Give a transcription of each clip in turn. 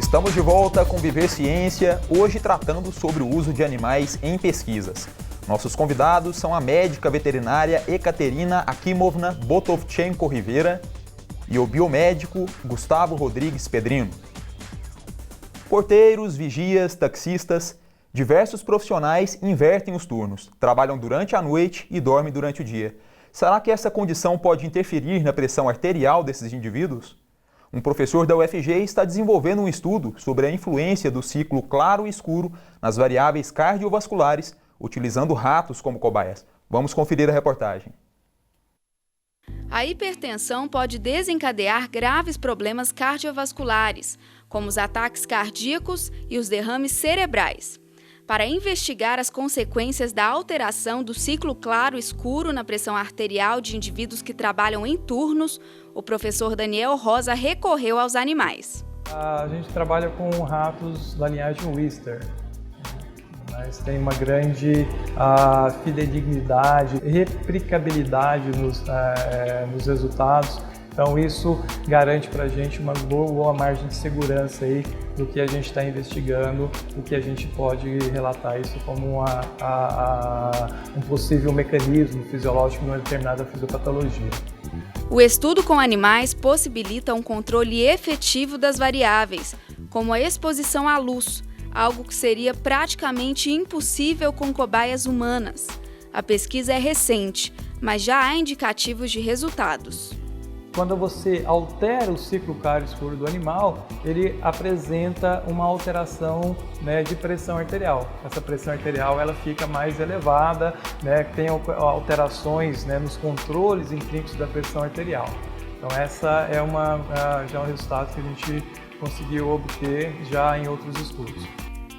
Estamos de volta com Viver Ciência, hoje tratando sobre o uso de animais em pesquisas. Nossos convidados são a médica veterinária Ekaterina Akimovna Botovchenko Rivera e o biomédico Gustavo Rodrigues Pedrino. Porteiros, vigias, taxistas, diversos profissionais invertem os turnos, trabalham durante a noite e dormem durante o dia. Será que essa condição pode interferir na pressão arterial desses indivíduos? Um professor da UFG está desenvolvendo um estudo sobre a influência do ciclo claro e escuro nas variáveis cardiovasculares, utilizando ratos como cobaias. Vamos conferir a reportagem. A hipertensão pode desencadear graves problemas cardiovasculares, como os ataques cardíacos e os derrames cerebrais. Para investigar as consequências da alteração do ciclo claro-escuro na pressão arterial de indivíduos que trabalham em turnos, o professor Daniel Rosa recorreu aos animais. A gente trabalha com ratos da linhagem Wistar, mas tem uma grande fidedignidade, replicabilidade nos resultados. Então isso garante para a gente uma boa margem de segurança aí do que a gente está investigando, do que a gente pode relatar isso como um possível mecanismo fisiológico numa determinada fisiopatologia. O estudo com animais possibilita um controle efetivo das variáveis, como a exposição à luz, algo que seria praticamente impossível com cobaias humanas. A pesquisa é recente, mas já há indicativos de resultados. Quando você altera o ciclo claro-escuro do animal, ele apresenta uma alteração, de pressão arterial. Essa pressão arterial ela fica mais elevada, tem alterações, nos controles intrínsecos da pressão arterial. Então essa é já um resultado que a gente conseguiu obter já em outros estudos.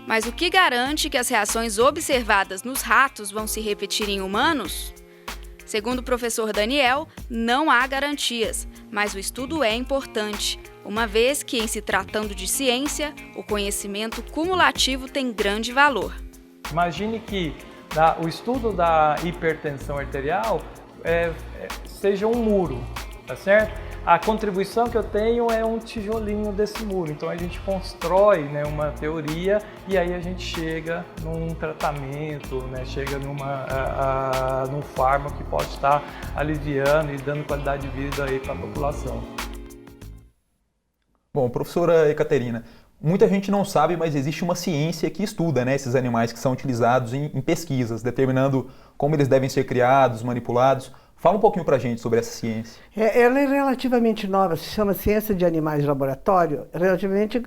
Mas o que garante que as reações observadas nos ratos vão se repetir em humanos? Segundo o professor Daniel, não há garantias, mas o estudo é importante, uma vez que, em se tratando de ciência, o conhecimento cumulativo tem grande valor. Imagine que o estudo da hipertensão arterial seja um muro, tá certo? A contribuição que eu tenho é um tijolinho desse muro, então a gente constrói uma teoria e aí a gente chega num tratamento, chega num fármaco que pode estar aliviando e dando qualidade de vida para a população. Bom, professora Ekaterina, muita gente não sabe, mas existe uma ciência que estuda esses animais que são utilizados em pesquisas, determinando como eles devem ser criados, manipulados. Fala um pouquinho para a gente sobre essa ciência. Ela é relativamente nova, se chama Ciência de Animais de Laboratório, relativamente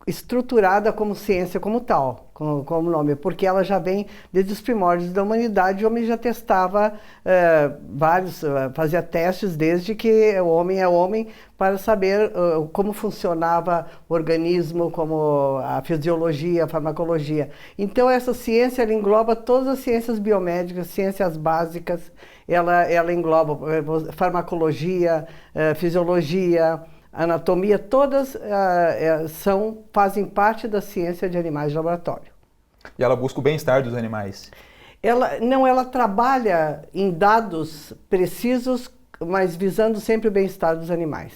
estruturada como ciência como tal, como nome, porque ela já vem desde os primórdios da humanidade. O homem já testava fazia testes desde que o homem é homem, para saber como funcionava o organismo, como a fisiologia, a farmacologia. Então essa ciência ela engloba todas as ciências biomédicas, ciências básicas, ela engloba farmacologia, fisiologia, anatomia, todas fazem parte da ciência de animais de laboratório. E ela busca o bem-estar dos animais? Ela trabalha em dados precisos, mas visando sempre o bem-estar dos animais.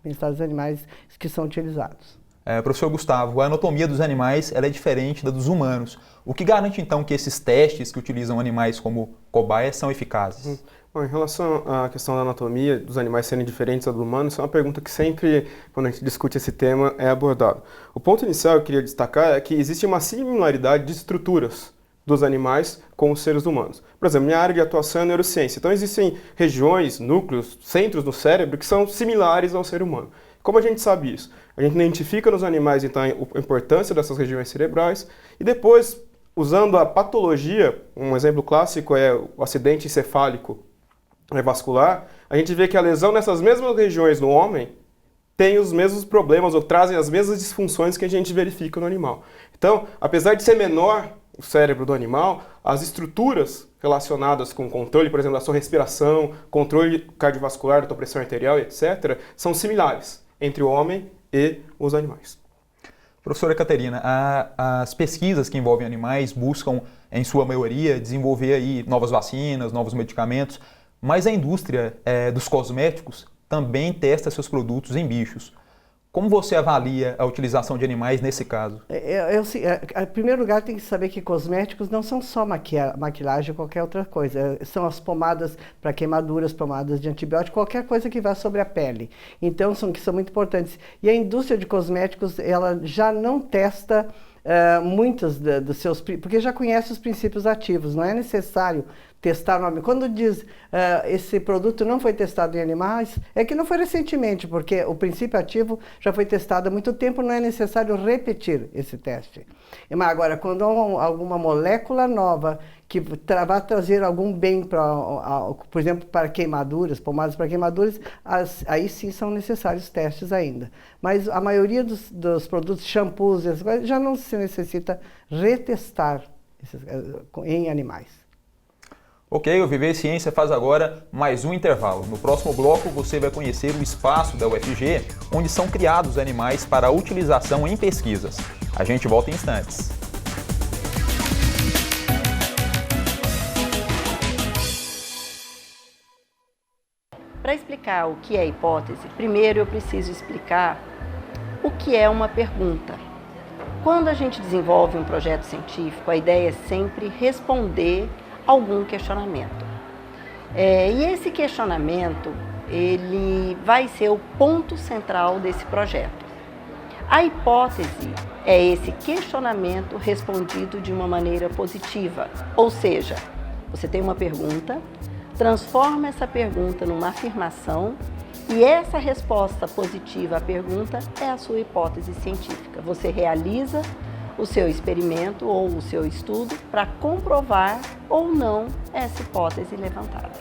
Bem-estar dos animais que são utilizados. Professor Gustavo, a anatomia dos animais ela é diferente da dos humanos. O que garante então que esses testes que utilizam animais como cobaias são eficazes? Bom, em relação à questão da anatomia dos animais serem diferentes da do humano, isso é uma pergunta que sempre, quando a gente discute esse tema, é abordado. O ponto inicial que eu queria destacar é que existe uma similaridade de estruturas dos animais com os seres humanos. Por exemplo, minha área de atuação é neurociência, então existem regiões, núcleos, centros no cérebro que são similares ao ser humano. Como a gente sabe isso? A gente identifica nos animais, então, a importância dessas regiões cerebrais e depois, usando a patologia, um exemplo clássico é o acidente encefálico vascular, a gente vê que a lesão nessas mesmas regiões no homem tem os mesmos problemas ou trazem as mesmas disfunções que a gente verifica no animal. Então, apesar de ser menor o cérebro do animal, as estruturas relacionadas com o controle, por exemplo, da sua respiração, controle cardiovascular, da sua pressão arterial, etc., são similares entre o homem e os animais. Professora Ekaterina, as pesquisas que envolvem animais buscam, em sua maioria, desenvolver aí novas vacinas, novos medicamentos, mas a indústria dos cosméticos também testa seus produtos em bichos. Como você avalia a utilização de animais nesse caso? Em primeiro lugar, tem que saber que cosméticos não são só maquilagem ou qualquer outra coisa. São as pomadas para queimaduras, pomadas de antibiótico, qualquer coisa que vá sobre a pele. Então, são muito importantes. E a indústria de cosméticos, ela já não testa muitos dos seus... Porque já conhece os princípios ativos, não é necessário testar o nome. Quando diz esse produto não foi testado em animais, é que não foi recentemente, porque o princípio ativo já foi testado há muito tempo, não é necessário repetir esse teste. Mas agora, quando há alguma molécula nova que vai trazer algum bem, por exemplo, para queimaduras, pomadas para queimaduras, aí sim são necessários testes ainda. Mas a maioria dos produtos, shampoos, essas coisas, já não se necessita retestar em animais. Ok, o Viver Ciência faz agora mais um intervalo. No próximo bloco você vai conhecer o espaço da UFG, onde são criados animais para utilização em pesquisas. A gente volta em instantes. Para explicar o que é hipótese, primeiro eu preciso explicar o que é uma pergunta. Quando a gente desenvolve um projeto científico, a ideia é sempre responder algum questionamento. E esse questionamento, ele vai ser o ponto central desse projeto. A hipótese é esse questionamento respondido de uma maneira positiva, ou seja, você tem uma pergunta, transforma essa pergunta numa afirmação e essa resposta positiva à pergunta é a sua hipótese científica. Você realiza o seu experimento ou o seu estudo para comprovar ou não essa hipótese levantada.